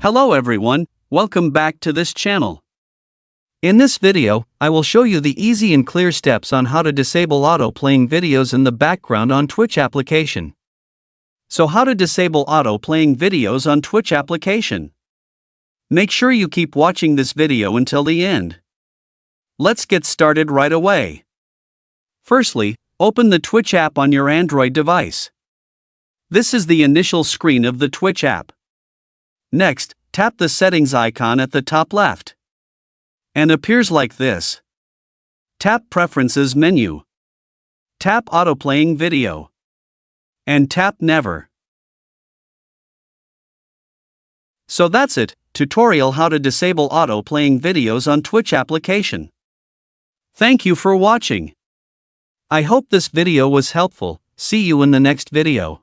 Hello everyone, welcome back to this channel. In this video, I will show you the easy and clear steps on how to disable auto-playing videos in the background on Twitch application. So how to disable auto-playing videos on Twitch application? Make sure you keep watching this video until the end. Let's get started right away. Firstly, open the Twitch app on your Android device. This is the initial screen of the Twitch app. Next, tap the settings icon at the top left. And appears like this. Tap Preferences menu. Tap Autoplaying Video. And tap Never. So that's it, tutorial how to disable auto-playing videos on Twitch application. Thank you for watching. I hope this video was helpful. See you in the next video.